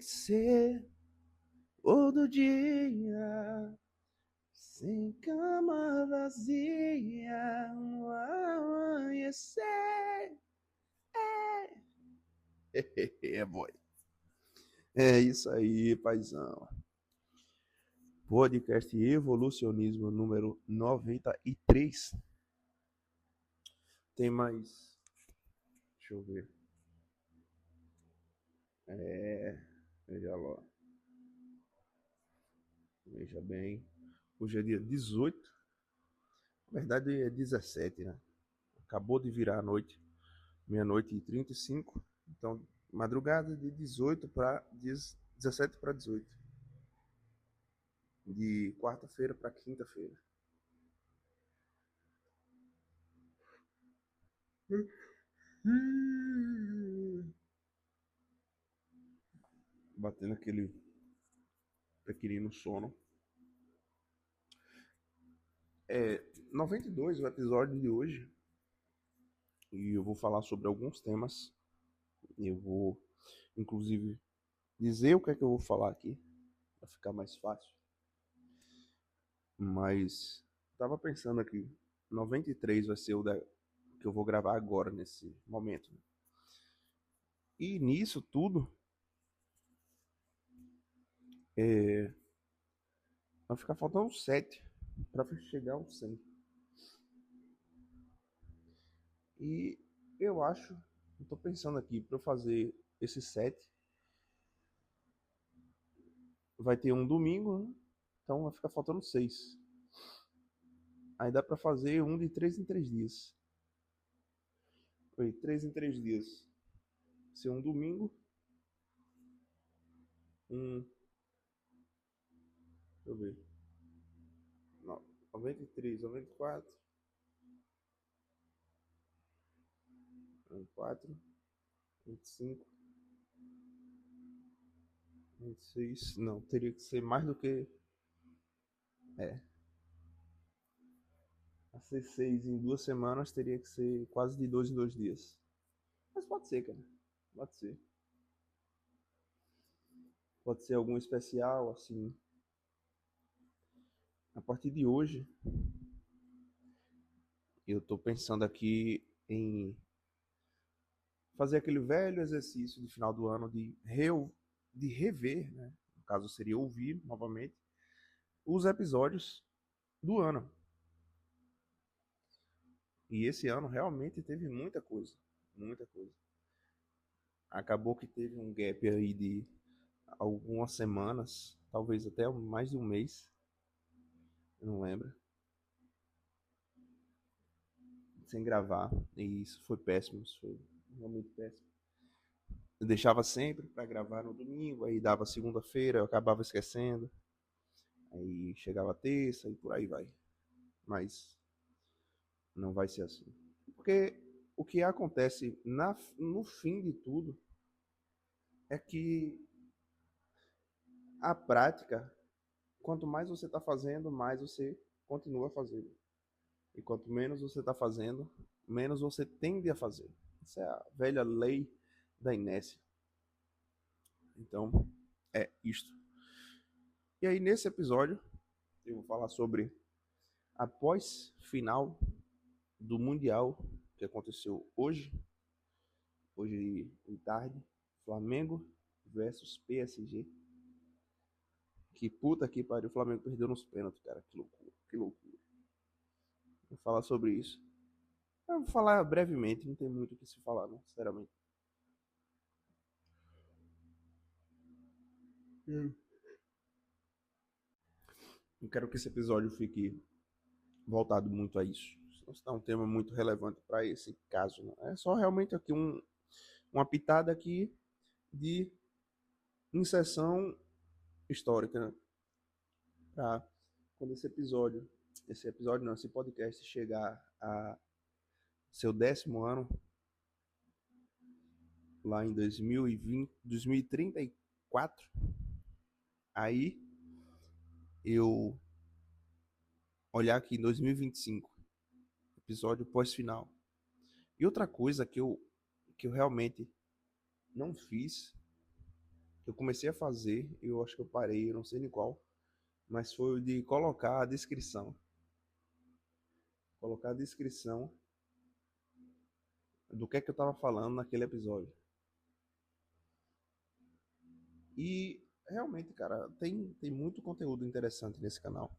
que ser outro dia, sem cama vazia, um amanhecer. É, boy. É isso aí, paizão. Podcast Evolucionismo número 93. Tem mais. Deixa eu ver. Veja lá. Veja bem. Hoje é dia 18. Na verdade é 17, né? Acabou de virar a noite. Meia-noite e 35. Então, madrugada de 18 para 17 para 18. De quarta-feira para quinta-feira. Batendo aquele pequenino sono. 92 o episódio de hoje. E eu vou falar sobre alguns temas. Eu vou, inclusive, dizer o que é que eu vou falar aqui, para ficar mais fácil. Mas estava pensando aqui, 93 vai ser o que eu vou gravar agora, nesse momento. E nisso tudo, vai ficar faltando 7 para chegar aos 100. E eu acho, estou pensando aqui, para eu fazer esses 7, vai ter um domingo, né? Então vai ficar faltando 6. Aí dá para fazer um de 3 em 3 dias. Foi 3 em 3 dias. Ser um domingo, um. Deixa eu ver. 93, 94. 24, 25, 26. Não, teria que ser mais do que. É. A ser 6 em 2 semanas teria que ser quase de 2 em 2 dias. Mas pode ser, cara. Pode ser. Pode ser algum especial, assim. A partir de hoje, eu tô pensando aqui em fazer aquele velho exercício de final do ano de rever, né? No caso seria ouvir novamente os episódios do ano. E esse ano realmente teve muita coisa, muita coisa. Acabou que teve um gap aí de algumas semanas, talvez até mais de um mês, eu não lembro, sem gravar. E isso foi péssimo, isso foi realmente péssimo. Eu deixava sempre para gravar no domingo, aí dava segunda-feira, eu acabava esquecendo. Aí chegava terça e por aí vai. Mas não vai ser assim. Porque o que acontece no fim de tudo é que a prática, quanto mais você está fazendo, mais você continua fazendo. E quanto menos você está fazendo, menos você tende a fazer. Essa é a velha lei da inércia. Então, é isto. E aí, nesse episódio, eu vou falar sobre após final do Mundial que aconteceu hoje em tarde, Flamengo versus PSG. Que puta que pariu, o Flamengo perdeu nos pênaltis, cara. Que loucura, que loucura. Vou falar sobre isso. Eu vou falar brevemente, não tem muito o que se falar, não, sinceramente. Não quero que esse episódio fique voltado muito a isso. Senão está um tema muito relevante para esse caso. Né? É só realmente aqui uma pitada aqui de inserção histórica, né? Para quando esse podcast chegar a seu 10º ano, lá em 2020, 2034, aí eu olhar aqui em 2025, episódio pós-final. E outra coisa que eu realmente não fiz Eu comecei a fazer, eu acho que eu parei, eu não sei nem qual, mas foi o de colocar a descrição. Colocar a descrição do que é que eu tava falando naquele episódio. E realmente, cara, tem muito conteúdo interessante nesse canal.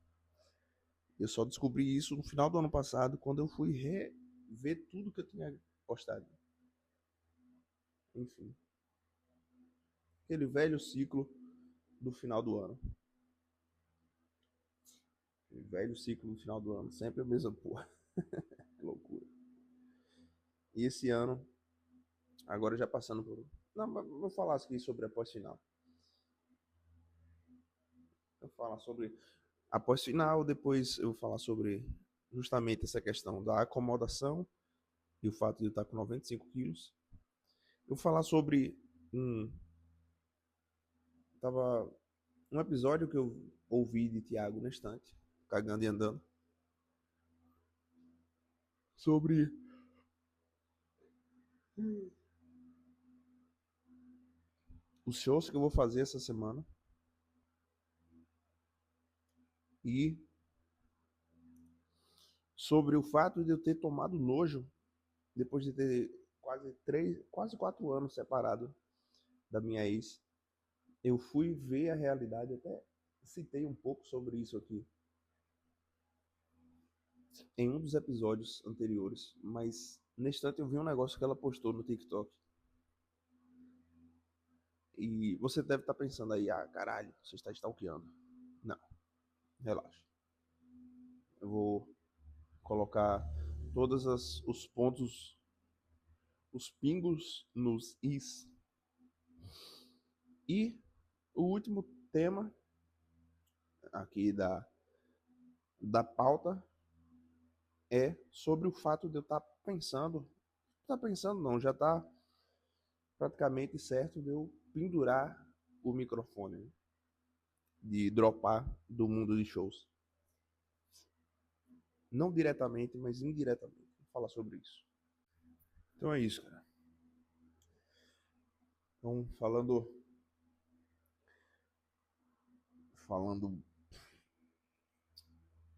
Eu só descobri isso no final do ano passado, quando eu fui rever tudo que eu tinha postado. Enfim, aquele velho ciclo do final do ano. Aquele velho ciclo do final do ano, sempre a mesma porra. Que loucura. E esse ano, agora já passando por. Não, mas vou falar aqui sobre a pós-final. Eu vou falar sobre a pós-final, depois eu vou falar sobre justamente essa questão da acomodação e o fato de eu estar com 95 quilos. Eu vou falar sobre um, tava, um episódio que eu ouvi de Tiago na estante, cagando e andando, sobre os shows que eu vou fazer essa semana e sobre o fato de eu ter tomado nojo depois de ter quase 4 anos separado da minha ex. Eu fui ver a realidade, até citei um pouco sobre isso aqui em um dos episódios anteriores, mas nesse instante eu vi um negócio que ela postou no TikTok. E você deve estar pensando aí, ah, caralho, você está stalkeando. Não, relaxa. Eu vou colocar os pontos, os pingos nos is. E o último tema aqui da pauta é sobre o fato de eu estar pensando, tá pensando não, já está praticamente certo de eu pendurar o microfone, né? De dropar do mundo de shows. Não diretamente, mas indiretamente. Vou falar sobre isso. Então é isso, cara. Então, falando.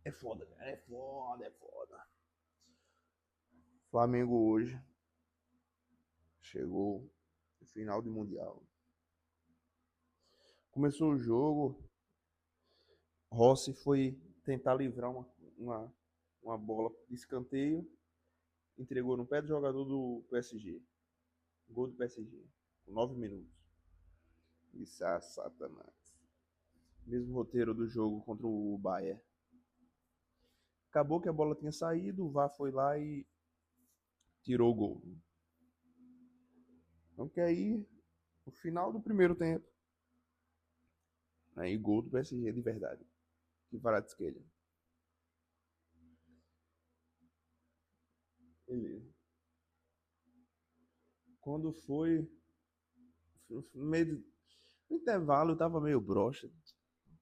É foda, cara. É foda, é foda. Flamengo hoje chegou no final de Mundial. Começou o jogo, Rossi foi tentar livrar uma bola de escanteio, entregou no pé do jogador do PSG. Gol do PSG, com 9 minutos. Isso é satanás. Mesmo roteiro do jogo contra o Bayern. Acabou que a bola tinha saído, o VAR foi lá e tirou o gol. Então que aí, no final do primeiro tempo, aí gol do PSG de verdade. Que Kvaratskhelia. Beleza. Quando foi no meio do intervalo, eu tava meio broxa.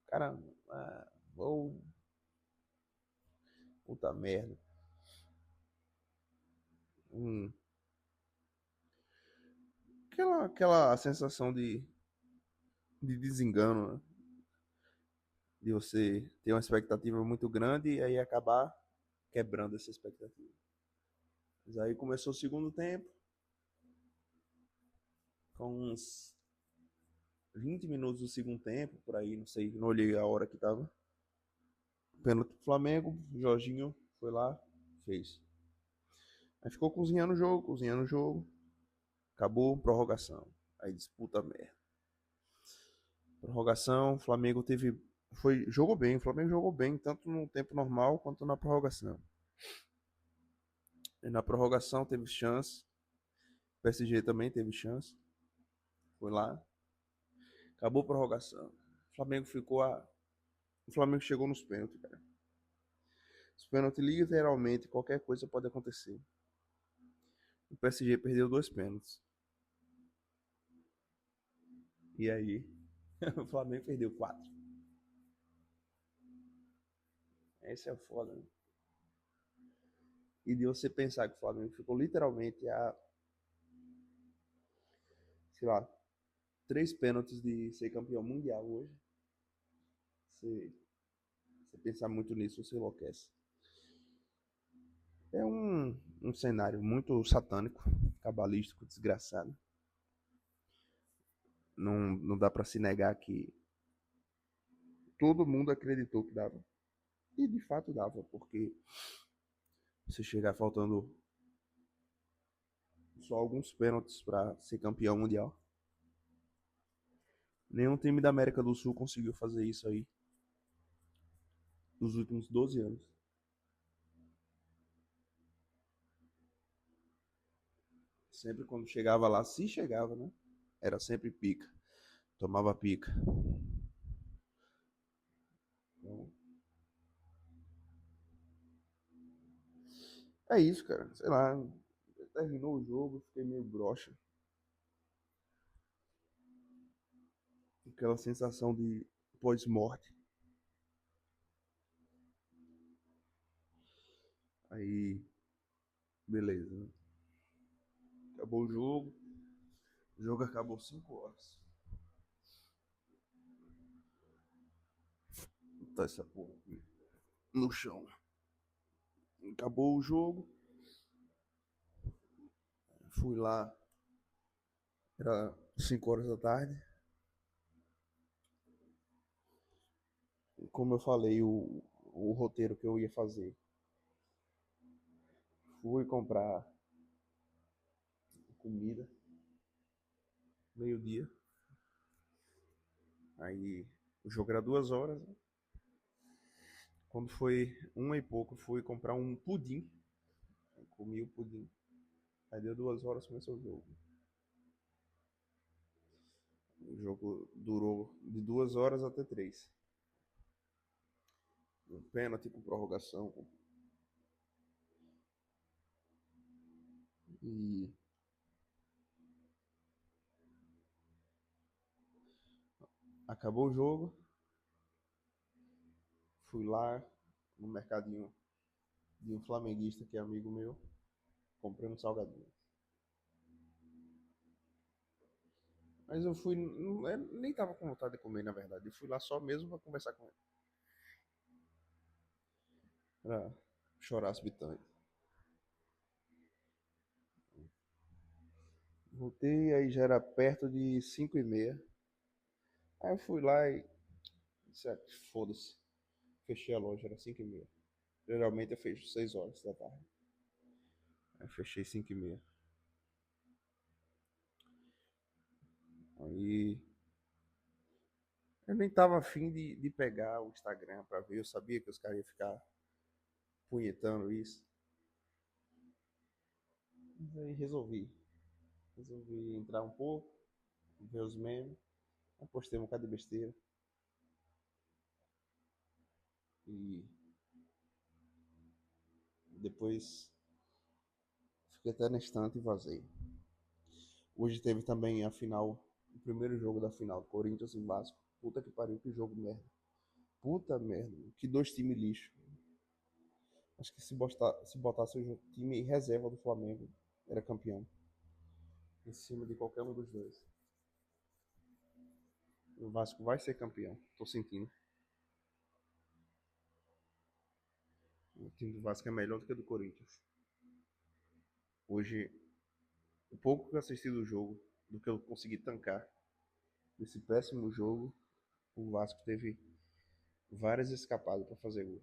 Cara, vou. Puta merda. Hum. Aquela sensação de desengano, né? De você ter uma expectativa muito grande e aí acabar quebrando essa expectativa. Mas aí começou o segundo tempo, com uns 20 minutos do segundo tempo, por aí, não sei, não olhei a hora que tava. Pênalti pro Flamengo, Jorginho foi lá, fez. Aí ficou cozinhando o jogo, acabou, prorrogação. Aí disputa merda. Prorrogação, o Flamengo jogou bem, o Flamengo jogou bem, tanto no tempo normal quanto na prorrogação. E na prorrogação teve chance, o PSG também teve chance, foi lá, acabou a prorrogação. O Flamengo chegou nos pênaltis, cara. Os pênaltis, literalmente, qualquer coisa pode acontecer. O PSG perdeu 2 pênaltis. E aí, o Flamengo perdeu 4. Esse é o foda, né? E de você pensar que o Flamengo ficou literalmente sei lá, 3 pênaltis de ser campeão mundial hoje. Você, você pensar muito nisso, você enlouquece. É um cenário muito satânico, cabalístico, desgraçado. Não dá para se negar que todo mundo acreditou que dava. E de fato dava, porque você chegar faltando só alguns pênaltis para ser campeão mundial. Nenhum time da América do Sul conseguiu fazer isso aí nos últimos 12 anos. Sempre quando chegava lá, se chegava, né? Era sempre pica. Tomava pica. Então, é isso, cara. Sei lá. Terminou o jogo, fiquei meio broxa. Aquela sensação de pós-morte. Aí, beleza, né? Acabou o jogo. O jogo acabou 5 horas. Tá essa porra aqui no chão. Acabou o jogo. Fui lá. Era 5 horas da tarde. Como eu falei, o roteiro que eu ia fazer. Fui comprar comida. Meio-dia. Aí o jogo era 2 horas. Né? Quando foi 1 e pouco, fui comprar um pudim. Comi o pudim. Aí deu 2 horas, começou o jogo. O jogo durou de 2 horas até 3. Um pênalti com prorrogação. E acabou o jogo. Fui lá no mercadinho de um flamenguista que é amigo meu. Comprei um salgadinho. Mas eu fui. Nem tava com vontade de comer, na verdade. Eu fui lá só mesmo pra conversar com ele. Pra chorar as pitangas. Voltei, aí já era perto de 5h30. Aí eu fui lá e disse, "Ah, foda-se. Fechei a loja, era 5h30. Geralmente eu fecho 6 horas da tarde. Aí fechei 5h30. Aí eu nem tava afim de pegar o Instagram pra ver. Eu sabia que os caras iam ficar punhetando isso. Mas aí resolvi entrar um pouco, ver os memes. Aí postei um bocado de besteira. E depois fiquei até na estante e vazei. Hoje teve também a final, o primeiro jogo da final, Corinthians e Vasco. Puta que pariu, que jogo merda. Puta merda, que 2 times lixo. Acho que se botasse o time reserva do Flamengo, era campeão. Em cima de qualquer um dos dois. O Vasco vai ser campeão, tô sentindo. O time do Vasco é melhor do que o do Corinthians. Hoje, o pouco que eu assisti do jogo, do que eu consegui tancar desse péssimo jogo, o Vasco teve várias escapadas para fazer gol.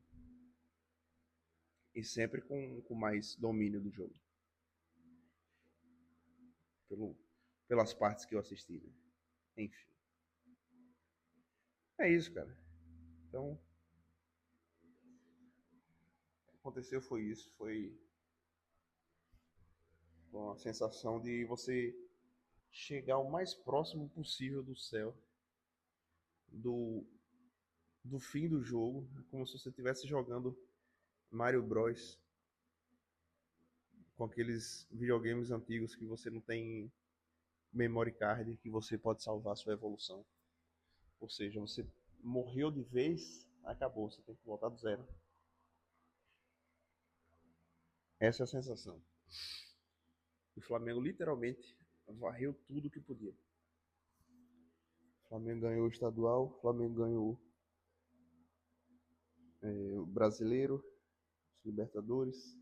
E sempre com mais domínio do jogo. Pelo, pelas partes que eu assisti. Né? Enfim. É isso, cara. Então, o que aconteceu foi isso. Foi uma sensação de você chegar o mais próximo possível do céu, do, do fim do jogo, como se você estivesse jogando Mario Bros. Com aqueles videogames antigos que você não tem memory card, que você pode salvar a sua evolução. Ou seja, você morreu de vez, acabou, você tem que voltar do zero. Essa é a sensação. O Flamengo literalmente varreu tudo que podia. Flamengo ganhou o estadual, Flamengo ganhou o brasileiro, os Libertadores.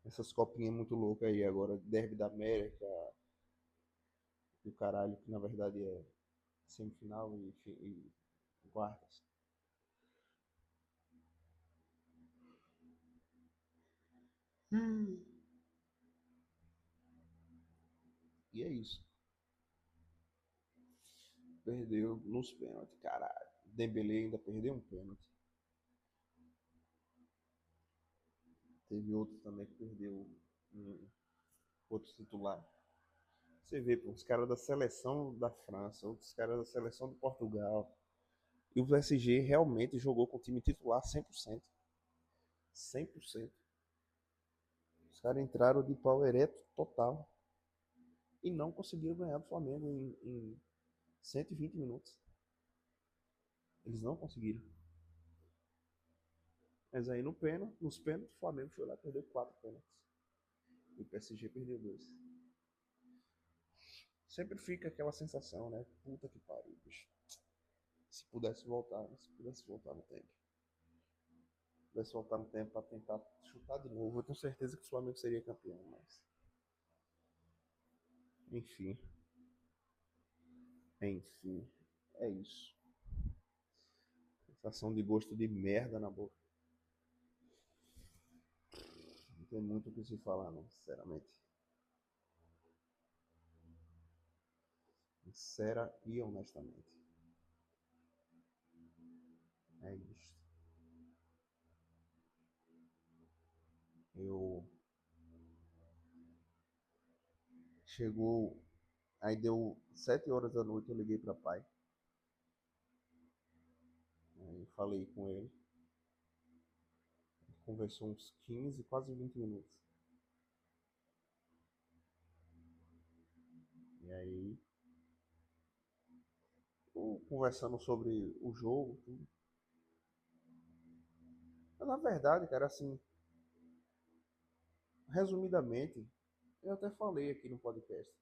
Essas copinhas muito loucas aí agora, Derby da América, e o caralho, que na verdade é semifinal e quartas. Hum. E é isso. Perdeu nos pênaltis, caralho. Dembele ainda perdeu um pênalti. Teve outro também que perdeu um outro titular. Você vê, pô, os caras da seleção da França, outros caras da seleção de Portugal. E o PSG realmente jogou com o time titular 100%. 100%. Os caras entraram de pau ereto total. E não conseguiram ganhar do Flamengo em 120 minutos. Eles não conseguiram. Mas aí no pênalti, nos pênaltis, o Flamengo foi lá e perdeu 4 pênaltis. E o PSG perdeu 2. Sempre fica aquela sensação, né? Puta que pariu, bicho. Se pudesse voltar, né? Se pudesse voltar no tempo. Se pudesse voltar no tempo pra tentar chutar de novo, eu tenho certeza que o Flamengo seria campeão, mas. Enfim. Enfim. É isso. Sensação de gosto de merda na boca. Não tem muito o que se falar, não, sinceramente. Sincera e honestamente. É isso. Eu. Chegou. Aí deu 7 horas da noite, eu liguei pra pai. Aí falei com ele. Conversou uns 15, quase 20 minutos. E aí, conversando sobre o jogo, tudo. Mas, na verdade, cara, assim, resumidamente, eu até falei aqui no podcast.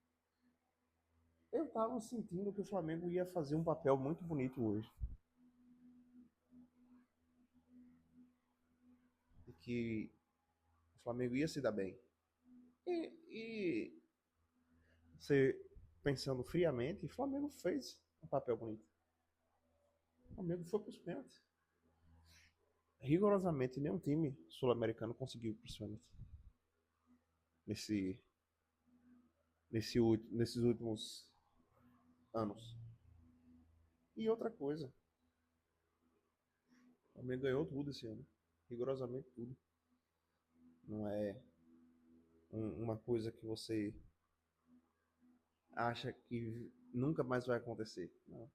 Eu tava sentindo que o Flamengo ia fazer um papel muito bonito hoje. E que o Flamengo ia se dar bem. E você, pensando friamente, o Flamengo fez um papel bonito. O Flamengo foi para os pênaltis. Rigorosamente, nenhum time sul-americano conseguiu ir para os pênaltis. Nesse, nesses últimos anos. E outra coisa, o Flamengo ganhou tudo esse ano. Rigorosamente tudo. Não é uma coisa que você acha que nunca mais vai acontecer. Não.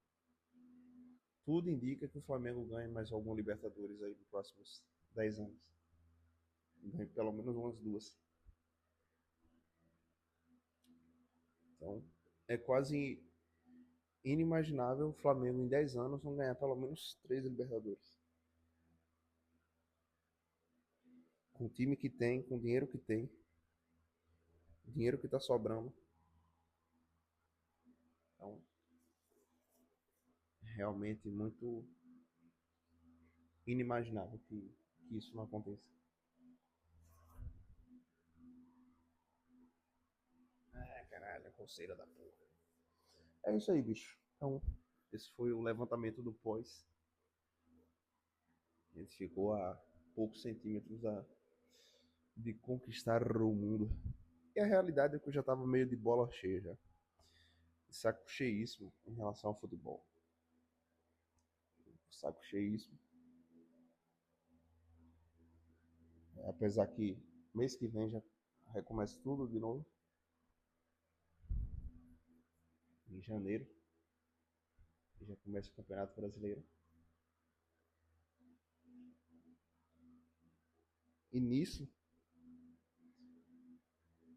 Tudo indica que o Flamengo ganhe mais algum Libertadores aí nos próximos 10 anos. Ganhe pelo menos umas duas. Então, é quase inimaginável o Flamengo em 10 anos não ganhar pelo menos 3 Libertadores. Com o time que tem, com o dinheiro que tem, o dinheiro que está sobrando. Então, realmente muito inimaginável que isso não aconteça. Ah, caralho, coceira da porra. É isso aí, bicho. Então, esse foi o levantamento do pós. A gente ficou a poucos centímetros de conquistar o mundo. E a realidade é que eu já tava meio de bola cheia já. Saco cheíssimo em relação ao futebol. Saco cheíssimo. Apesar que mês que vem já recomeça tudo de novo. Em janeiro. Já começa o Campeonato Brasileiro. E nisso,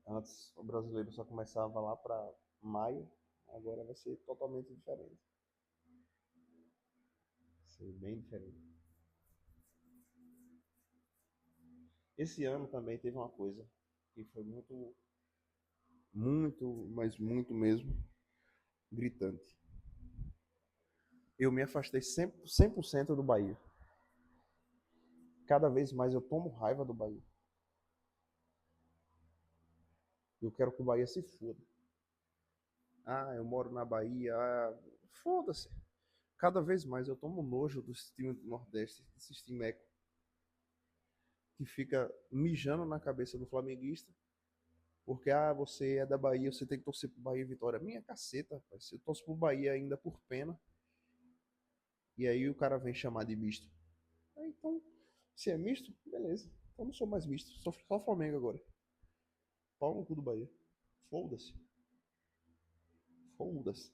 antes o brasileiro só começava lá para maio. Agora vai ser totalmente diferente. Vai ser bem diferente. Esse ano também teve uma coisa que foi muito, mas muito mesmo, gritante. eu me afastei 100% do Bahia. Cada vez mais eu tomo raiva do Bahia. Eu quero que o Bahia se foda. Ah, eu moro na Bahia. Ah, foda-se. Cada vez mais eu tomo nojo dos times do Nordeste, desses timecos que fica mijando na cabeça do flamenguista, porque você é da Bahia, você tem que torcer pro Bahia e Vitória. Minha caceta, rapaz. Eu torço pro Bahia ainda por pena, e aí o cara vem chamar de misto. Ah, então, se é misto, beleza. Então não sou mais misto, sou só Flamengo agora. Pau no cu do Bahia. Foda-se. Foda-se.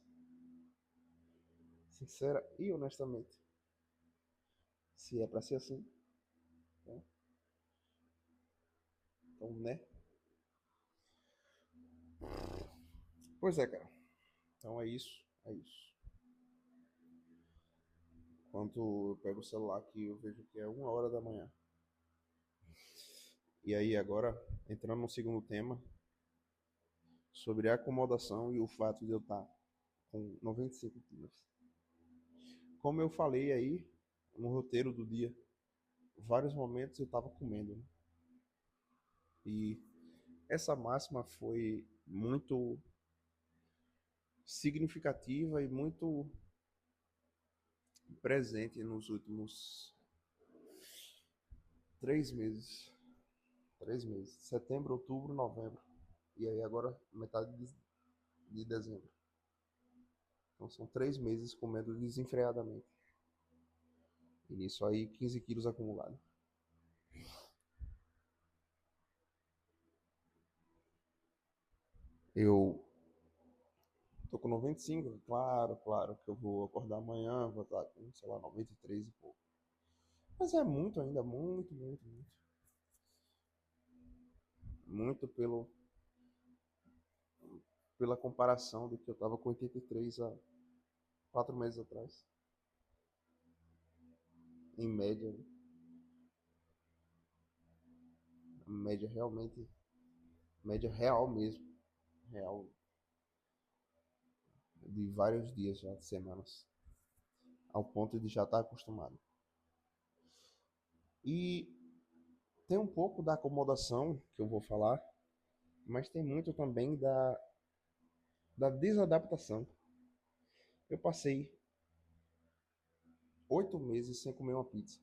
Sincera e honestamente. Se é pra ser assim, né? Então, né? Pois é, cara. Então é isso. É isso. Quando eu pego o celular aqui, eu vejo que é 1 hora da manhã. E aí, agora, entrando no segundo tema, sobre a acomodação e o fato de eu estar com 95 quilos. Como eu falei aí no roteiro do dia, vários momentos eu estava comendo, né? E essa máxima foi muito significativa e muito presente nos últimos 3 meses. 3 meses. Setembro, outubro, novembro. E aí agora metade de dezembro. Então são 3 meses comendo desenfreadamente. E nisso aí 15 quilos acumulados. Eu tô com 95, claro, claro que eu vou acordar amanhã, vou estar com, sei lá, 93 e pouco. Mas é muito ainda, muito, muito, muito. Muito pela comparação do que eu tava com 83 há 4 meses atrás. Em média, né? Média realmente, média real mesmo. Real, de vários dias já, de semanas. Ao ponto de já estar acostumado. E tem um pouco da acomodação que eu vou falar, mas tem muito também da desadaptação. Eu passei 8 meses sem comer uma pizza.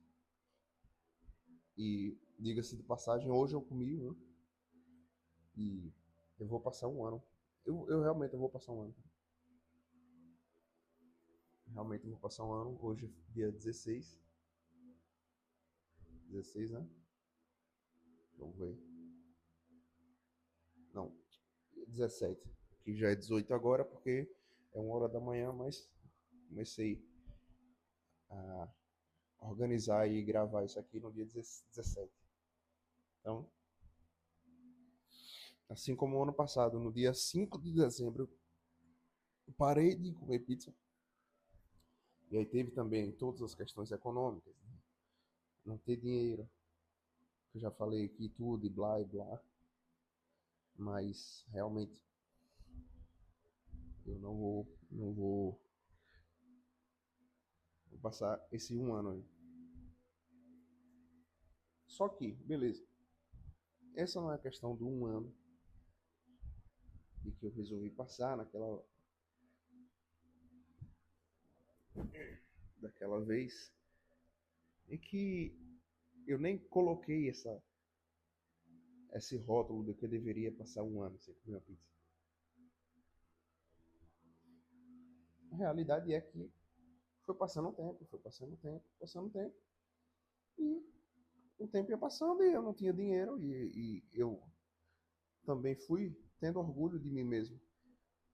E, diga-se de passagem, hoje eu comi um. E eu vou passar um ano. Eu realmente vou passar um ano. Realmente eu vou passar um ano. Hoje, dia 16. 16, né? Vamos ver. Não, 17. Que já é 18 agora, porque é 1 hora da manhã, mas comecei a organizar e gravar isso aqui no dia 17. Então, assim como o ano passado, no dia 5 de dezembro, eu parei de comer pizza. E aí teve também todas as questões econômicas, né? Não ter dinheiro, que eu já falei aqui tudo e blá e blá. Mas realmente eu vou passar esse um ano aí. Só que, beleza, essa não é a questão do um ano de que eu resolvi passar daquela vez, e que eu nem coloquei esse rótulo de que eu deveria passar um ano sem comer uma pizza. A realidade é que foi passando o tempo, foi passando o tempo, passando o tempo, e o tempo ia passando e eu não tinha dinheiro, e eu também fui tendo orgulho de mim mesmo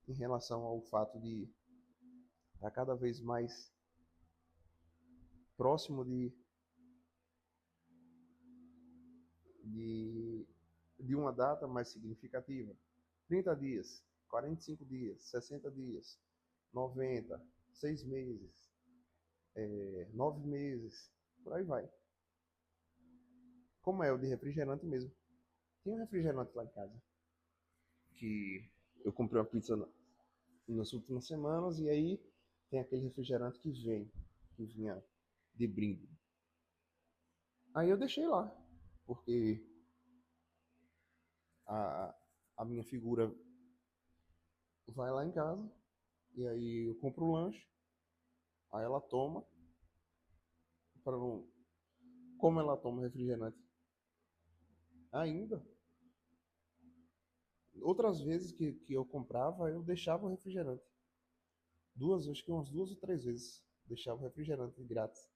em relação ao fato de estar cada vez mais próximo de, de uma data mais significativa. 30 dias, 45 dias, 60 dias, 90, 6 meses, 9 meses, por aí vai. Como é o de refrigerante mesmo. Tem um refrigerante lá em casa que eu comprei uma pizza nas últimas semanas e aí tem aquele refrigerante que vinha de brinde. Aí eu deixei lá, porque a, a minha figura vai lá em casa, e aí eu compro o lanche, aí ela toma, para não. Como ela toma refrigerante ainda, outras vezes que eu comprava, eu deixava o refrigerante. Duas, acho que umas duas ou três vezes. Deixava o refrigerante grátis.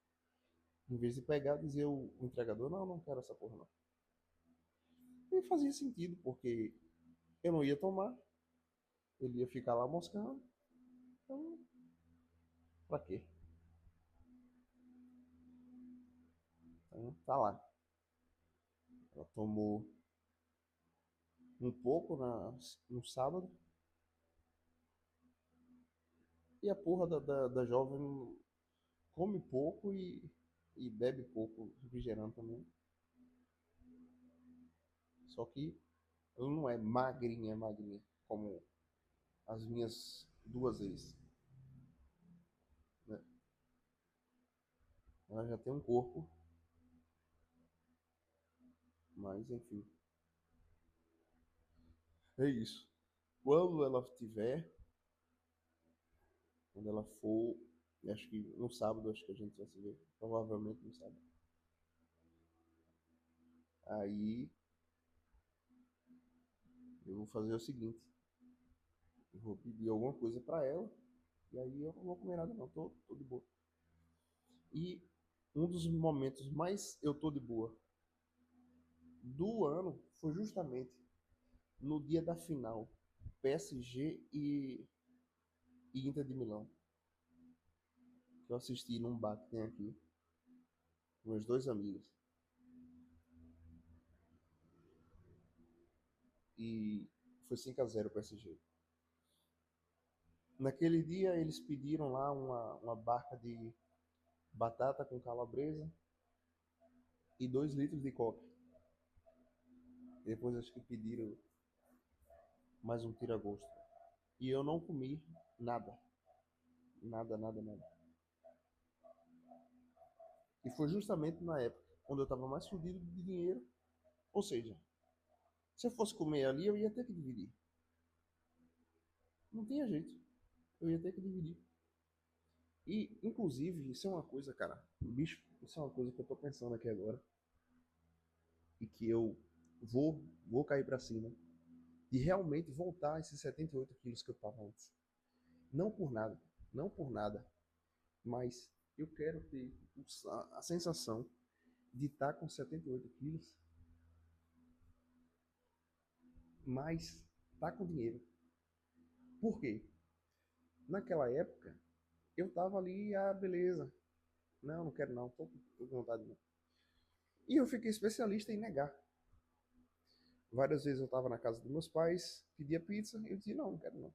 Em vez de pegar, dizia o entregador, não, não quero essa porra não. E fazia sentido, porque eu não ia tomar, ele ia ficar lá moscando. Então, pra quê? Então, tá lá. Ela tomou um pouco no sábado. E a porra da jovem come pouco e bebe pouco refrigerante também. Só que ela não é magrinha, magrinha, como as minhas duas ex. Né? Ela já tem um corpo, mas enfim. É isso. Quando ela tiver, quando ela for, acho que no sábado, acho que a gente vai se ver. Provavelmente no sábado. Aí eu vou fazer o seguinte. Eu vou pedir alguma coisa pra ela. E aí eu não vou comer nada não. Tô de boa. E um dos momentos mais eu tô de boa do ano foi justamente no dia da final. PSG e Inter de Milão. Que eu assisti num bar que tem aqui. Com meus dois amigos. E foi 5-0 o PSG. Naquele dia eles pediram lá uma barca de batata com calabresa e 2 litros de coca. Depois acho que pediram mais um tira-gosto. E eu não comi nada. Nada, nada, nada. E foi justamente na época onde eu estava mais fudido de dinheiro. Ou seja, se eu fosse comer ali, eu ia ter que dividir. Não tinha jeito. Eu ia ter que dividir. E, inclusive, isso é uma coisa, cara. Bicho, isso é uma coisa que eu tô pensando aqui agora. E que eu vou cair pra cima. De realmente voltar a esses 78 quilos que eu tava antes. Não por nada. Não por nada. Mas eu quero ter a sensação de estar com 78 quilos, mas tá com dinheiro. Por quê? Naquela época, eu tava ali, beleza. Não, não quero não, tô com vontade não. E eu fiquei especialista em negar. Várias vezes eu tava na casa dos meus pais, pedia pizza, e eu dizia, não, não quero não.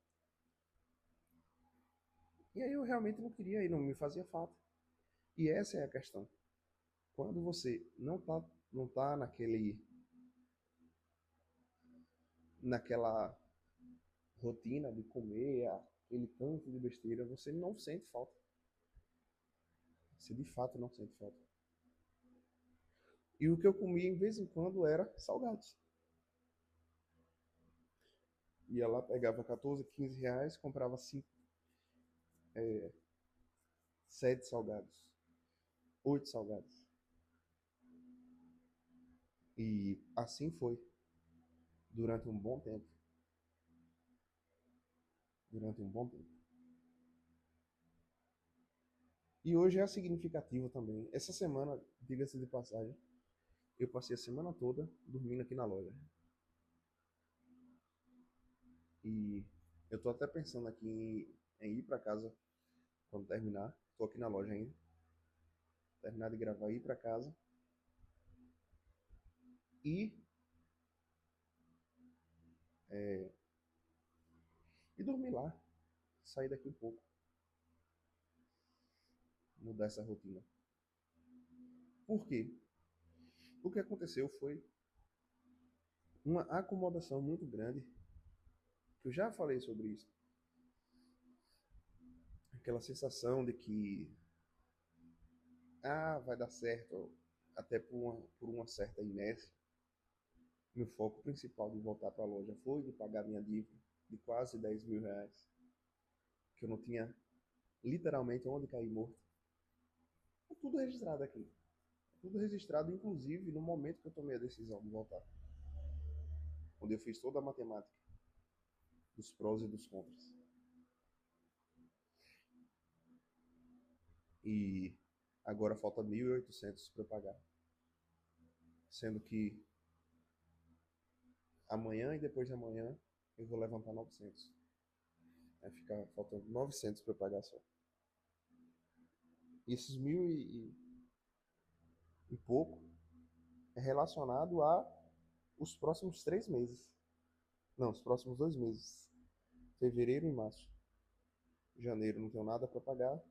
E aí eu realmente não queria e não me fazia falta. E essa é a questão. Quando você não tá naquela rotina de comer aquele tanto de besteira, você não sente falta. Você de fato não sente falta. E o que eu comia em vez em quando era salgados. Ia lá, pegava 14, 15 reais, comprava 5, 7 salgados, 8 salgados. E assim foi durante um bom tempo. Durante um bom tempo. E hoje é significativo também. Essa semana, diga-se de passagem, eu passei a semana toda dormindo aqui na loja. E eu tô até pensando aqui em ir para casa quando terminar. Tô aqui na loja ainda. Terminar de gravar, ir para casa e, é, e dormir lá. Sair daqui um pouco. Mudar essa rotina. Por quê? O que aconteceu foi uma acomodação muito grande, que eu já falei sobre isso, aquela sensação de que vai dar certo, até por uma certa inércia. Meu foco principal de voltar para a loja foi de pagar minha dívida de quase R$ 10.000, que eu não tinha literalmente onde cair morto. É tudo registrado aqui. É tudo registrado, inclusive no momento que eu tomei a decisão de voltar. Onde eu fiz toda a matemática dos prós e dos contras. E agora falta 1.800 para eu pagar. Sendo que amanhã e depois de amanhã eu vou levantar 900. Vai ficar faltando 900 para eu pagar só. E esses mil e pouco é relacionado a os próximos 3 meses. Não, os próximos 2 meses. Fevereiro e março. Janeiro não tenho nada para pagar.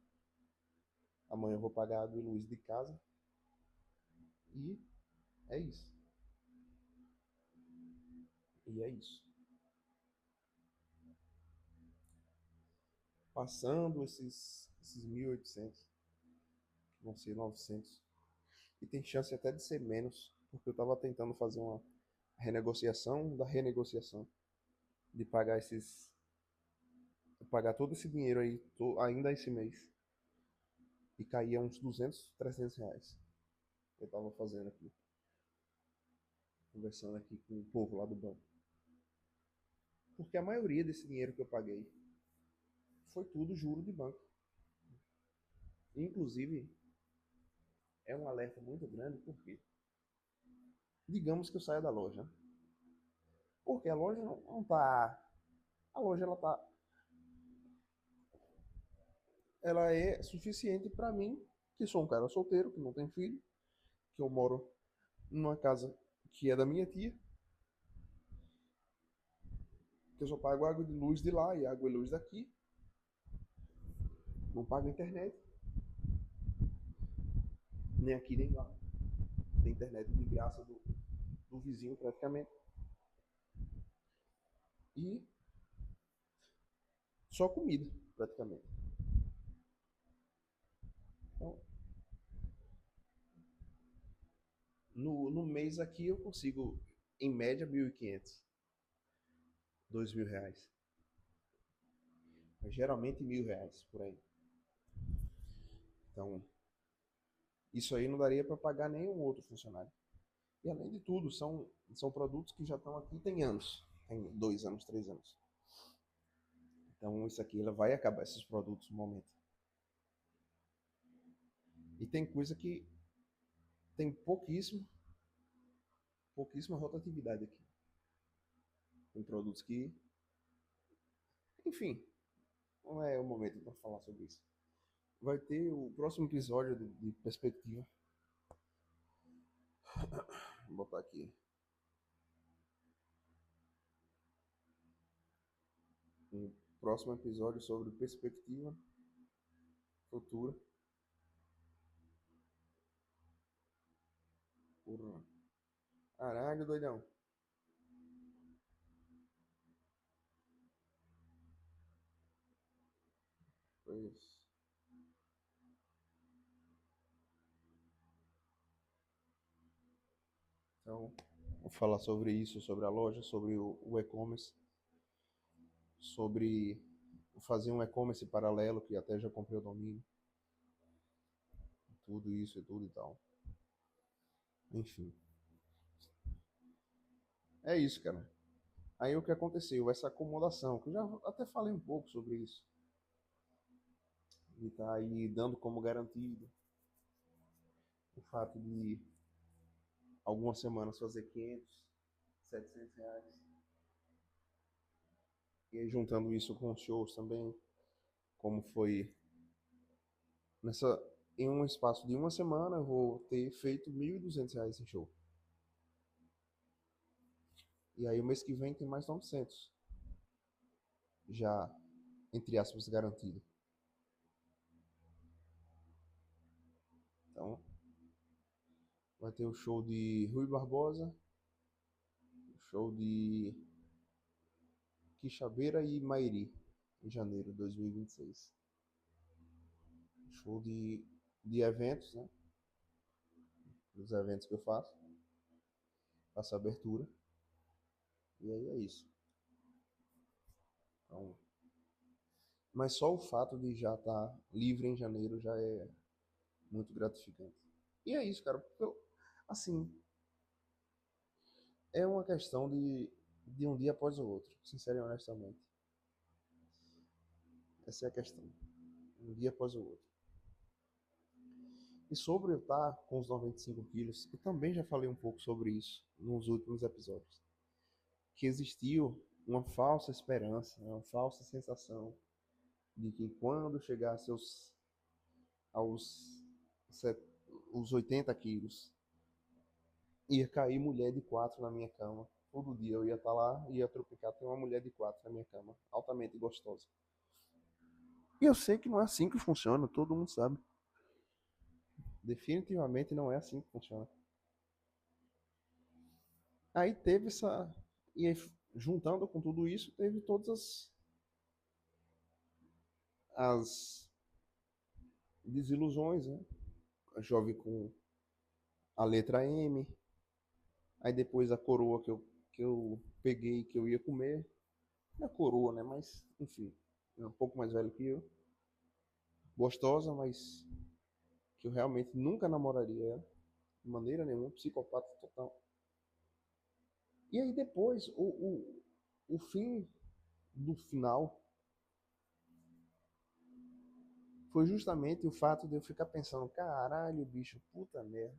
Amanhã eu vou pagar água e luz de casa. E é isso. E é isso. Passando esses 1.800, que vão ser 900. E tem chance até de ser menos, porque eu estava tentando fazer uma renegociação da renegociação. De pagar todo esse dinheiro aí, ainda esse mês. E caía uns 200, R$ 300. Eu estava fazendo aqui. Conversando aqui com o povo lá do banco. Porque a maioria desse dinheiro que eu paguei foi tudo juro de banco. Inclusive, é um alerta muito grande, porque digamos que eu saia da loja. Porque a loja não tá. A loja ela é suficiente para mim, que sou um cara solteiro, que não tem filho, que eu moro numa casa que é da minha tia, que eu só pago água de luz de lá e água e luz daqui, não pago internet, nem aqui nem lá. Tem internet de graça do vizinho praticamente. E só comida, praticamente. Então, no mês aqui eu consigo, em média, 1.500, R$ 2.000. Mas geralmente R$ 1.000 por aí. Então, isso aí não daria para pagar nenhum outro funcionário. E além de tudo, são produtos que já estão aqui tem anos. Tem 2 anos, 3 anos. Então isso aqui ela vai acabar esses produtos no momento. E tem coisa que tem pouquíssima rotatividade aqui. Tem produtos que, enfim, não é o momento para falar sobre isso. Vai ter o próximo episódio de perspectiva. Vou botar aqui. Um próximo episódio sobre perspectiva futura. Porra. Caralho, doidão. Pois. Então, vou falar sobre isso, sobre a loja, sobre o e-commerce, sobre fazer um e-commerce paralelo, que até já comprei o domínio, tudo isso e tudo e tal. Enfim, é isso, cara. Aí o que aconteceu? Essa acomodação, que eu já até falei um pouco sobre isso, e tá aí dando como garantido o fato de algumas semanas fazer 500, R$ 700. E aí juntando isso com os shows também, como foi nessa em um espaço de uma semana, eu vou ter feito R$ 1.200 em show. E aí o mês que vem tem mais 900. Já, entre aspas, garantido. Então, vai ter o show de Rui Barbosa, o show de Quixabeira e Mairi, em janeiro de 2026. show de eventos, né? Dos eventos que eu faço abertura. E aí é isso. Então, mas só o fato de já estar livre em janeiro já é muito gratificante. E é isso, cara. Assim, é uma questão de um dia após o outro, sincero e honestamente. Essa é a questão. Um dia após o outro. E sobre eu estar com os 95 quilos, eu também já falei um pouco sobre isso nos últimos episódios. Que existiu uma falsa esperança, uma falsa sensação de que quando chegasse aos, os 80 quilos, ia cair mulher de 4 na minha cama. Todo dia eu ia estar lá e ia tropicar, ter uma mulher de 4 na minha cama, altamente gostosa. E eu sei que não é assim que funciona, todo mundo sabe. Definitivamente não é assim que funciona. Aí teve essa. E aí, juntando com tudo isso, teve todas as desilusões, né? A jovem com a letra M, aí depois a coroa que eu peguei que eu ia comer. Não é coroa, né? Mas, enfim, é um pouco mais velho que eu. Gostosa, mas que eu realmente nunca namoraria ela. De maneira nenhuma, psicopata total. E aí depois, o fim do final foi justamente o fato de eu ficar pensando, caralho, bicho, puta merda.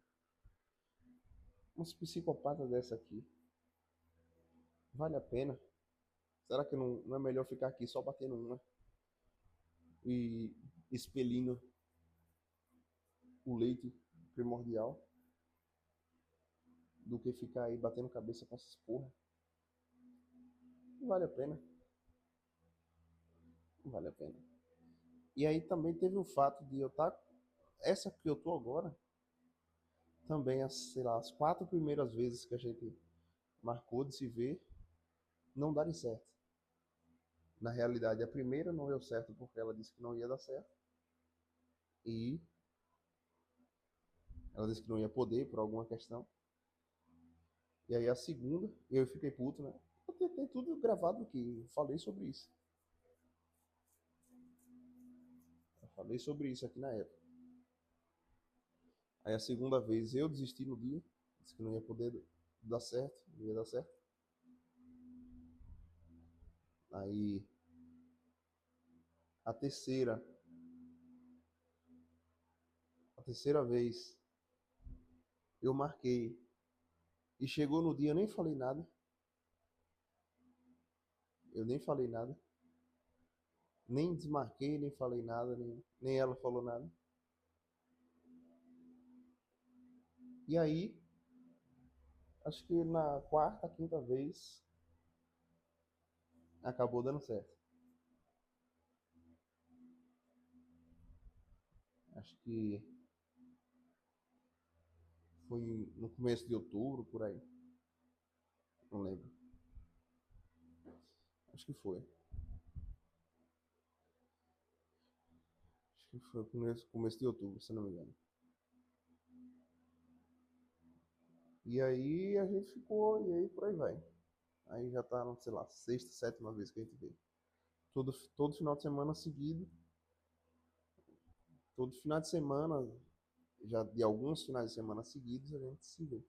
Uns psicopata dessa aqui. Vale a pena? Será que não é melhor ficar aqui só batendo uma e expelindo o leite primordial do que ficar aí batendo cabeça com essas porra? Não vale a pena. Não vale a pena. E aí também teve o fato de eu estar. Essa que eu tô agora, também, sei lá, as 4 primeiras vezes que a gente marcou de se ver, não darem certo. Na realidade, a primeira não deu certo porque ela disse que não ia dar certo. E ela disse que não ia poder por alguma questão. E aí a segunda, eu fiquei puto, né? Eu tenho tudo gravado aqui, falei sobre isso. Eu falei sobre isso aqui na época. Aí a segunda vez eu desisti no dia, disse que não ia poder dar certo, não ia dar certo. Aí a terceira, a terceira vez eu marquei e chegou no dia eu nem falei nada. Eu nem falei nada. Nem desmarquei, nem falei nada, nem ela falou nada. E aí, acho que na quarta, quinta vez, acabou dando certo. Acho que foi no começo de outubro, por aí. Não lembro. Acho que foi. Acho que foi começo de outubro, se não me engano. E aí a gente ficou, e aí por aí vai. Aí já tá, sei lá, sexta, sétima vez que a gente vê. Todo final de semana seguido, todo final de semana, já de alguns finais de semana seguidos, a gente se vê.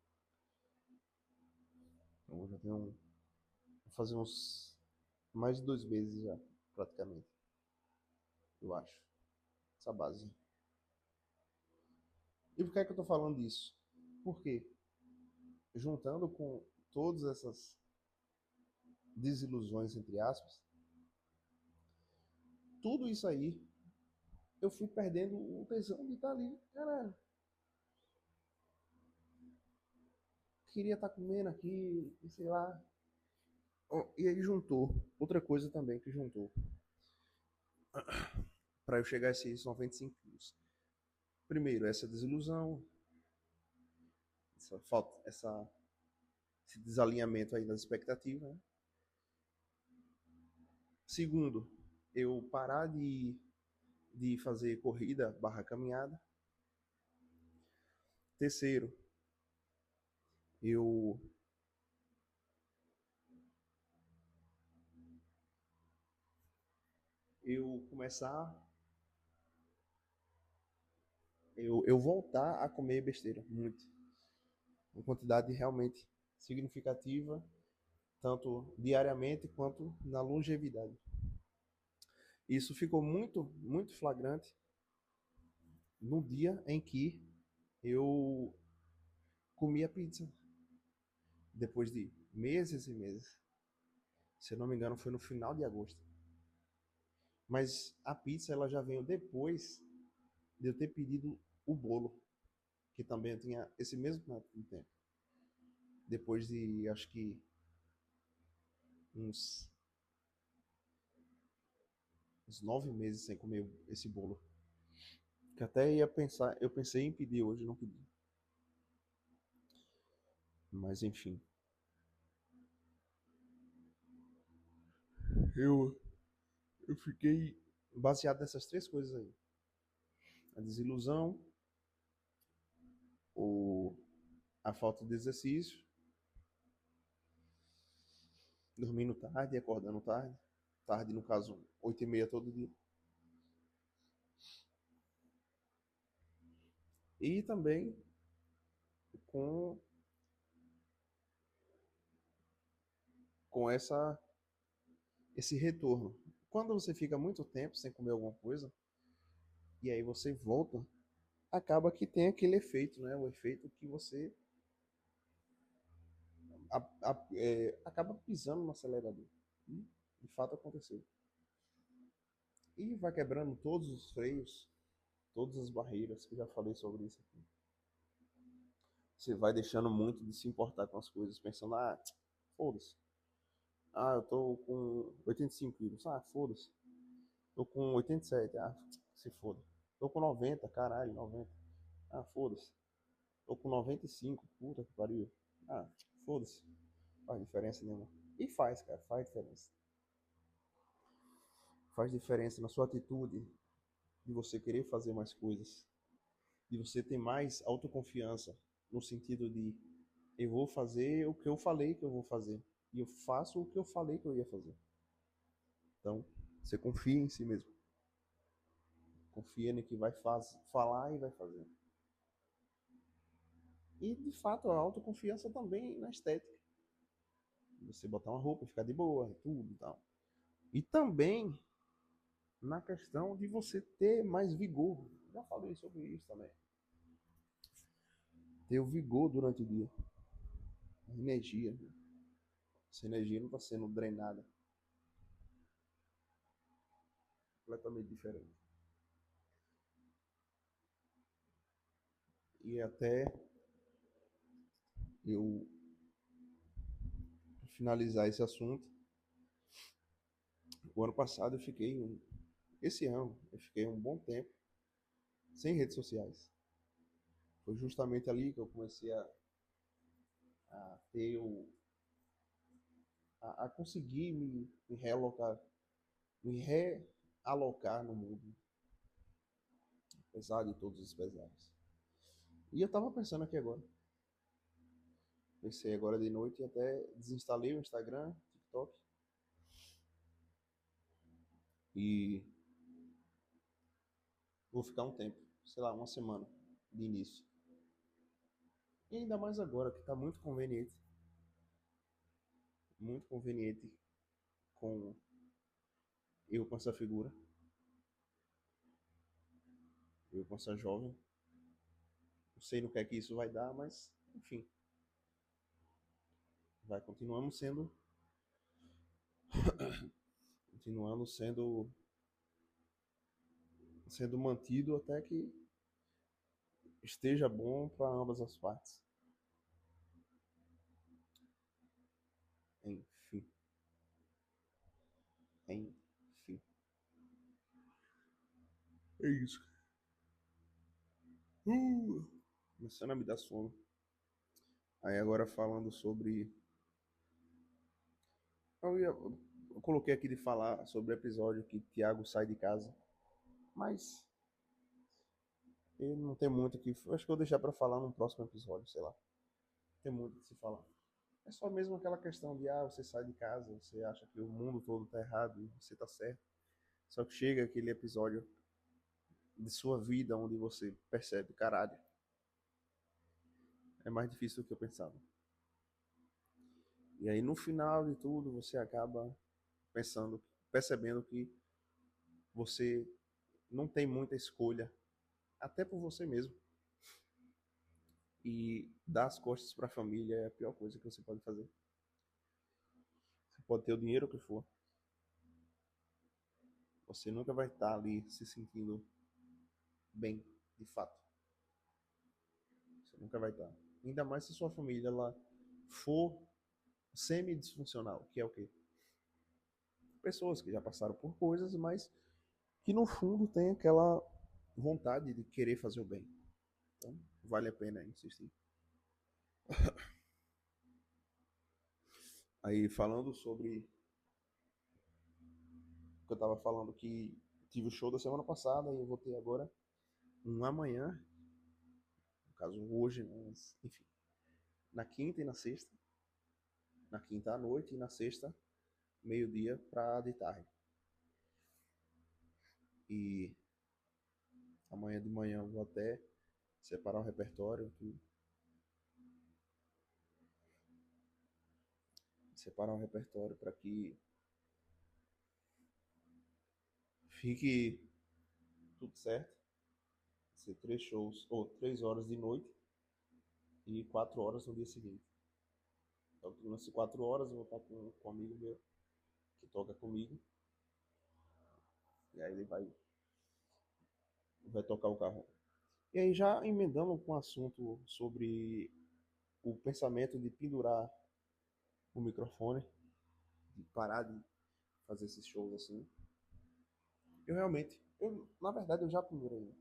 Então já tem vou fazer uns mais de 2 meses já, praticamente, eu acho, essa base. E por que é que eu tô falando disso? Porque, juntando com todas essas desilusões, entre aspas, tudo isso aí, eu fui perdendo o tesão de estar ali. Caralho, queria estar comendo aqui, e sei lá. E aí juntou, outra coisa também que juntou, para eu chegar a esses 95 quilos. Primeiro, essa desilusão, essa falta, esse desalinhamento aí das expectativas, né? Segundo, eu parar de fazer corrida barra caminhada. Terceiro, eu começar, eu voltar a comer besteira, muito. Uma quantidade realmente significativa, tanto diariamente quanto na longevidade. Isso ficou muito flagrante no dia em que eu comi a pizza, depois de meses e meses. Se eu não me engano, foi no final de agosto. Mas a pizza ela já veio depois de eu ter pedido o bolo, que também eu tinha esse mesmo tempo. Depois de, acho que, uns, uns 9 meses sem comer esse bolo. Que até ia pensar, eu pensei em pedir hoje, não pedi. Mas enfim. Eu, eu fiquei baseado nessas três coisas aí. A desilusão, o, a falta de exercício, dormindo tarde, acordando tarde. Tarde, no caso, 8h30 todo dia. E também com, com esse retorno. Quando você fica muito tempo sem comer alguma coisa, e aí você volta, acaba que tem aquele efeito, né? O efeito que você acaba pisando no acelerador. E, de fato, aconteceu. E vai quebrando todos os freios, todas as barreiras, que eu já falei sobre isso aqui. Você vai deixando muito de se importar com as coisas, pensando, ah, foda-se. Ah, eu tô com 85 quilos. Ah, foda-se. Tô com 87. Ah, se foda. Tô com 90, caralho, 90. Ah, foda-se. Tô com 95, puta que pariu. Ah, foda-se. Faz diferença nenhuma. E faz, cara, faz diferença. Faz diferença na sua atitude de você querer fazer mais coisas, de você ter mais autoconfiança, no sentido de eu vou fazer o que eu falei que eu vou fazer. E eu faço o que eu falei que eu ia fazer. Então, você confia em si mesmo. Confia no que vai falar e vai fazer. E, de fato, a autoconfiança também na estética. Você botar uma roupa, ficar de boa, tudo e tal. E também na questão de você ter mais vigor. Já falei sobre isso também. Ter o vigor durante o dia. A energia. Essa energia não está sendo drenada. Completamente diferente. E até eu finalizar esse assunto, o ano passado eu fiquei, esse ano, eu fiquei um bom tempo sem redes sociais. Foi justamente ali que eu comecei a ter a conseguir me realocar, me realocar no mundo, apesar de todos os pesares. E eu tava pensando aqui agora, pensei agora de noite e até desinstalei o Instagram, TikTok, e vou ficar um tempo, sei lá, uma semana de início. E ainda mais agora que tá muito conveniente com eu com essa figura, eu com essa jovem. Não sei no que é que isso vai dar, mas enfim, vai continuando sendo mantido até que esteja bom para ambas as partes. Enfim, enfim. É isso. Uh, Começando a me dar sono. Aí agora falando sobre. Eu coloquei aqui de falar sobre o episódio que Tiago sai de casa. Mas eu não tem muito aqui. Acho que eu vou deixar pra falar num próximo episódio, sei lá. Tem muito o que se falar. É só mesmo aquela questão de, você sai de casa, você acha que o mundo todo tá errado e você tá certo. Só que chega aquele episódio de sua vida onde você percebe, caralho, é mais difícil do que eu pensava. E aí no final de tudo você acaba pensando, percebendo que você não tem muita escolha, até por você mesmo. E dar as costas para a família é a pior coisa que você pode fazer. Você pode ter o dinheiro que for, você nunca vai estar ali se sentindo bem, de fato. Você nunca vai estar. Ainda mais se sua família ela for semi-disfuncional, que é o quê? Pessoas que já passaram por coisas, mas que no fundo tem aquela vontade de querer fazer o bem. Então, vale a pena insistir. Aí, falando sobre o que eu tava falando, que tive o show da semana passada e eu vou ter agora um amanhã, no caso hoje, né? Mas, enfim, na quinta e na sexta. Na quinta à noite e na sexta, meio-dia pra de tarde. E amanhã de manhã eu vou até separar o repertório, separar um repertório para que fique tudo certo. Ser 3 shows, ou 3 horas de noite e 4 horas no dia seguinte. Então, nessas 4 horas eu vou estar com um amigo meu que toca comigo. E aí ele vai tocar o carro. E aí já emendando com o assunto sobre o pensamento de pendurar o microfone, de parar de fazer esses shows assim. Eu realmente, na verdade eu já pendurei.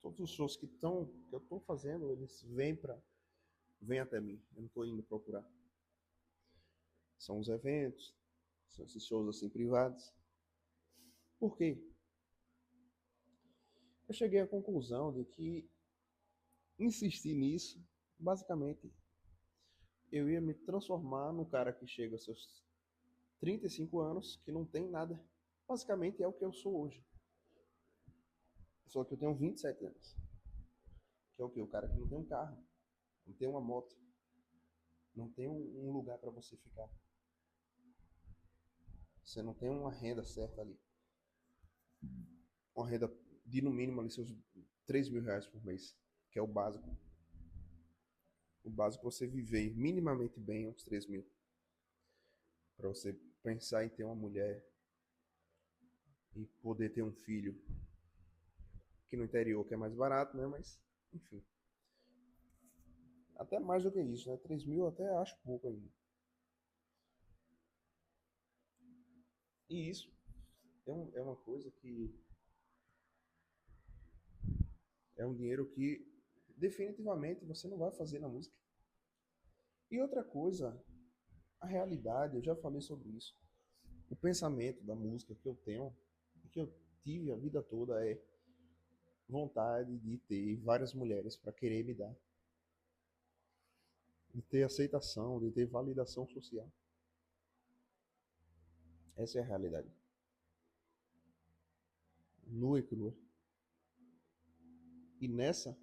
Todos os shows que eu estou fazendo, eles vêm até mim. Eu não estou indo procurar. São os eventos, são esses shows assim privados. Por quê? Eu cheguei à conclusão de que insistir nisso, basicamente, eu ia me transformar no cara que chega aos seus 35 anos, que não tem nada. Basicamente é o que eu sou hoje. Só que eu tenho 27 anos. Que é o quê? O cara que não tem um carro, não tem uma moto, não tem um lugar para você ficar. Você não tem uma renda certa ali. Uma renda de no mínimo ali seus R$ 3.000 por mês, que é o básico. O básico para você viver minimamente bem uns 3.000. Para você pensar em ter uma mulher e poder ter um filho, que no interior que é mais barato, né? Mas, enfim. Até mais do que isso, né? 3.000 eu até acho pouco ainda. E isso é uma coisa que é um dinheiro que definitivamente você não vai fazer na música. E outra coisa, a realidade, eu já falei sobre isso. O pensamento da música que eu tenho, e que eu tive a vida toda, é vontade de ter várias mulheres para querer me dar, de ter aceitação, de ter validação social. Essa é a realidade. Nua e crua. E nessa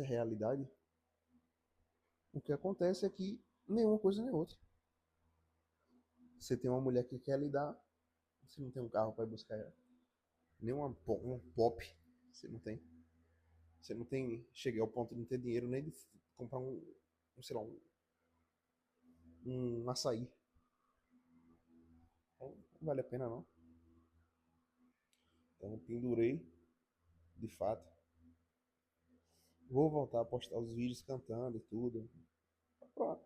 realidade, o que acontece é que nenhuma coisa nem outra. Você tem uma mulher que quer lhe dar, você não tem um carro para ir buscar ela. Nem um pop, você não tem. Você não tem, cheguei ao ponto de não ter dinheiro nem de comprar sei lá, um açaí. Então, não vale a pena não. Então pendurei, de fato. Vou voltar a postar os vídeos cantando e tudo. Pra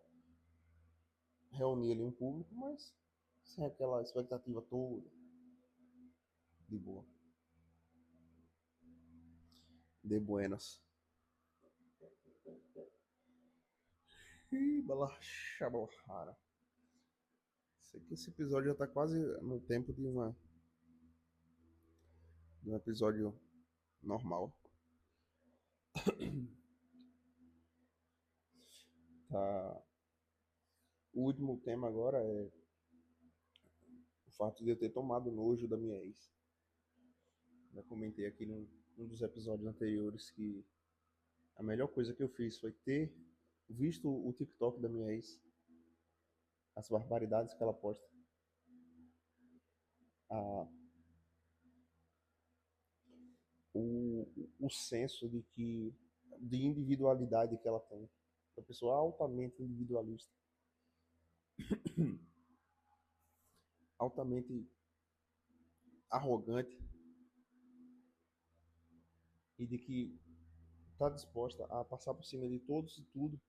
reunir ali um público, mas sem aquela expectativa toda. De boa. De buenas. Ih, balacha, borrara. Sei que esse episódio já tá quase no tempo de uma. de um episódio normal. Tá. O último tema agora é o fato de eu ter tomado nojo da minha ex. Já comentei aqui num um dos episódios anteriores que a melhor coisa que eu fiz foi ter visto o TikTok da minha ex, as barbaridades que ela posta, a, o senso de individualidade que ela tem. Uma pessoa altamente individualista, altamente arrogante e de que está disposta a passar por cima de todos e tudo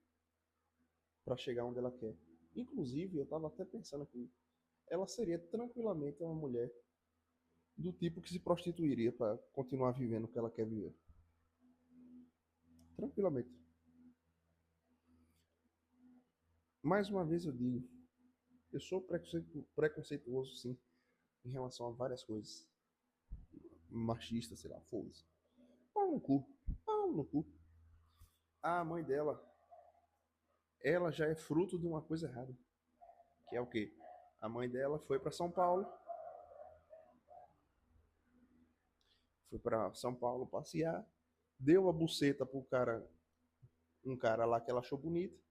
para chegar onde ela quer. Inclusive, eu estava até pensando que ela seria tranquilamente uma mulher do tipo que se prostituiria para continuar vivendo o que ela quer viver. Tranquilamente. Mais uma vez eu digo, eu sou preconceituoso sim, em relação a várias coisas. Machista, sei lá, foda-se. Pau no cu. Pau no cu. A mãe dela, ela já é fruto de uma coisa errada. Que é o quê? A mãe dela foi para São Paulo. Foi para São Paulo passear. Deu a buceta pro cara, um cara lá que ela achou bonito.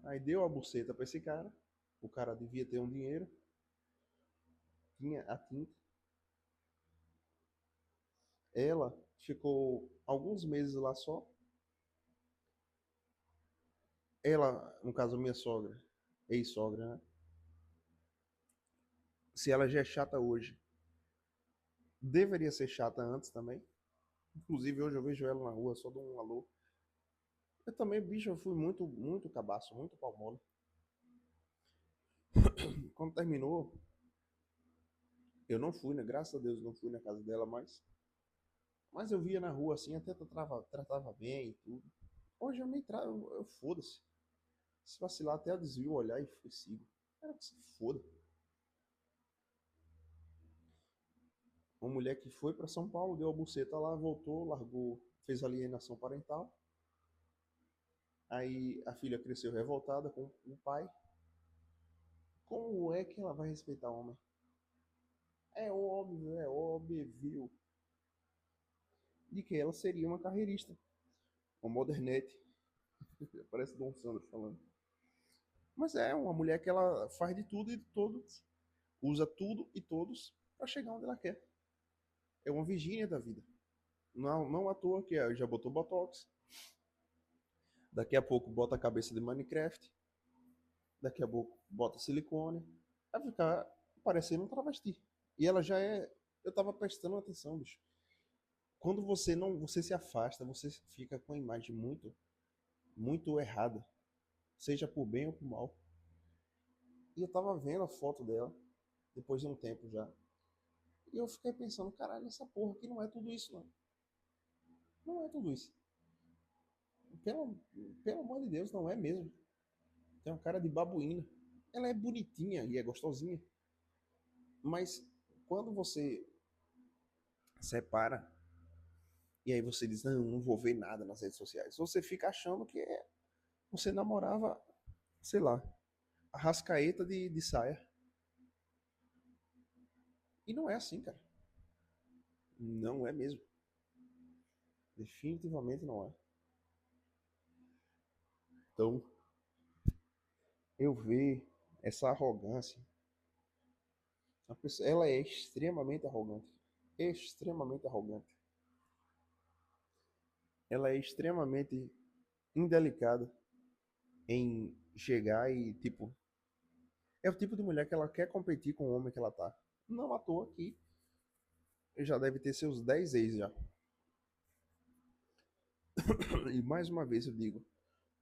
Aí deu a buceta para esse cara. O cara devia ter um dinheiro. Tinha a tinta. Ela ficou alguns meses lá só. Ela, no caso, minha sogra, ex-sogra, né? Se ela já é chata hoje, deveria ser chata antes também. Inclusive, hoje eu vejo ela na rua, só dou um alô. Eu também, bicho, eu fui muito cabaço, muito pau mole. Quando terminou, eu não fui, né? Graças a Deus não fui na casa dela mais. Mas eu via na rua assim, até tratava bem e tudo. Hoje eu nem trago, eu foda-se. Se vacilar, até eu desvio o olhar e sigo. Era que se foda. Uma mulher que foi para São Paulo, deu a buceta lá, voltou, largou, fez alienação parental. Aí a filha cresceu revoltada com o pai. Como é que ela vai respeitar o homem? É óbvio de que ela seria uma carreirista, uma modernete. Parece Dom Sandro falando. Mas é uma mulher que ela faz de tudo e de todos, usa tudo e todos para chegar onde ela quer. É uma Virgínia da vida. Não, não à toa que já botou Botox, daqui a pouco bota a cabeça de Minecraft, daqui a pouco bota silicone, vai ficar parecendo um travesti. E ela já é. Eu tava prestando atenção, bicho. Quando você não, você se afasta, você fica com a imagem muito errada, seja por bem ou por mal. E eu tava vendo a foto dela depois de um tempo já. E eu fiquei pensando, caralho, essa porra aqui não é tudo isso, não. Não é tudo isso. Pelo, pelo amor de Deus, não é mesmo. Tem uma cara de babuína. Ela é bonitinha e é gostosinha. Mas quando você separa e aí você diz, não, não vou ver nada nas redes sociais, você fica achando que você namorava, sei lá, a rascaeta de saia. E não é assim, cara. Não é mesmo. Definitivamente não é. Então, eu vejo essa arrogância. A pessoa, ela é extremamente arrogante. Extremamente arrogante. Ela é extremamente indelicada em chegar e, tipo, é o tipo de mulher que ela quer competir com o homem que ela tá. Não à toa que já deve ter seus 10 ex já. E mais uma vez eu digo,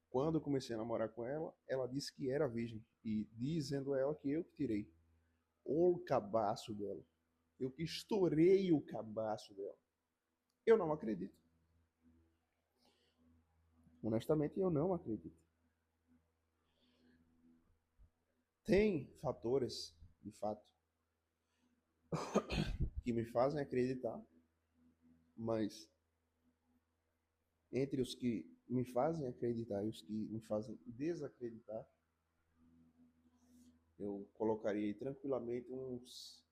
quando eu comecei a namorar com ela, ela disse que era virgem. E dizendo a ela que eu que tirei o cabaço dela. Eu que estourei o cabaço dela. Eu não acredito. Honestamente, eu não acredito. Tem fatores, de fato, que me fazem acreditar, mas entre os que me fazem acreditar e os que me fazem desacreditar, eu colocaria aí tranquilamente uns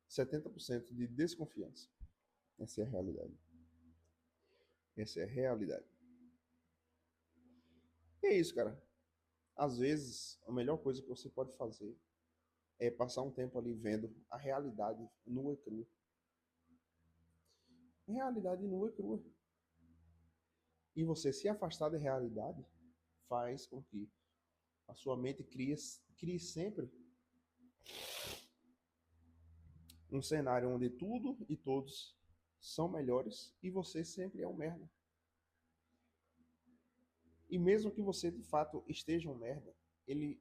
70% de desconfiança. Essa é a realidade. Essa é a realidade. E é isso, cara. Às vezes, a melhor coisa que você pode fazer é passar um tempo ali vendo a realidade nua e crua. Realidade nua e crua. E você se afastar da realidade faz com que a sua mente crie sempre um cenário onde tudo e todos são melhores e você sempre é um merda. E mesmo que você de fato esteja um merda,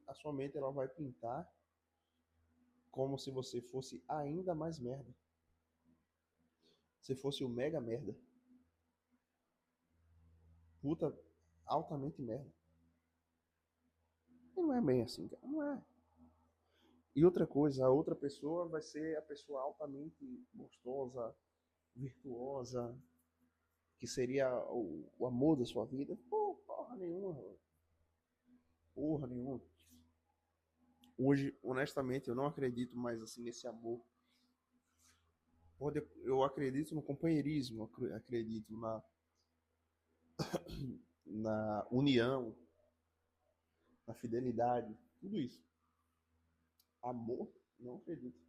a sua mente ela vai pintar como se você fosse ainda mais merda. Se fosse o mega merda. Puta, altamente merda. E não é bem assim, cara. Não é. E outra coisa, a outra pessoa vai ser a pessoa altamente gostosa, virtuosa, que seria o amor da sua vida. Pô, porra nenhuma. Porra nenhuma. Hoje, honestamente, eu não acredito mais assim nesse amor. Eu acredito no companheirismo, eu acredito na união, na fidelidade, tudo isso. Amor, não acredito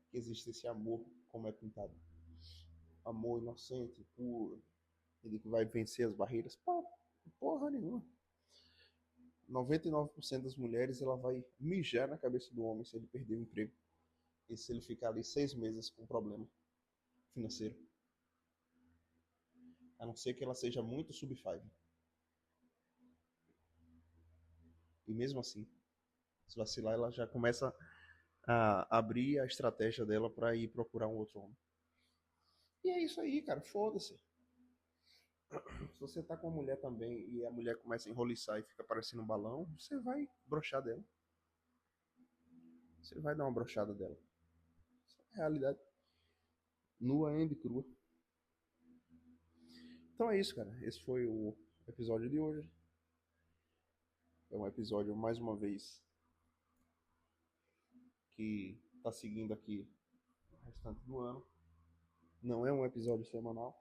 que existe esse amor como é pintado. Amor inocente, puro, ele que vai vencer as barreiras. Pô, porra nenhuma. 99% das mulheres ela vai mijar na cabeça do homem se ele perder o emprego. E se ele ficar ali 6 meses com problema financeiro. A não ser que ela seja muito sub-5. E mesmo assim, se vacilar, ela já começa a abrir a estratégia dela para ir procurar um outro homem. E é isso aí, cara. Foda-se. Se você tá com uma mulher também e a mulher começa a enroliçar e fica parecendo um balão, você vai broxar dela. Você vai dar uma brochada dela. Essa é a realidade. Nua e crua. Então é isso, cara. Esse foi o episódio de hoje. É um episódio, mais uma vez, que tá seguindo aqui o restante do ano. Não é um episódio semanal,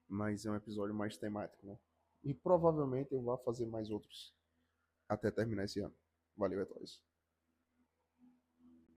mas é um episódio mais temático, né? E provavelmente eu vou fazer mais outros até terminar esse ano. Valeu, é nóis.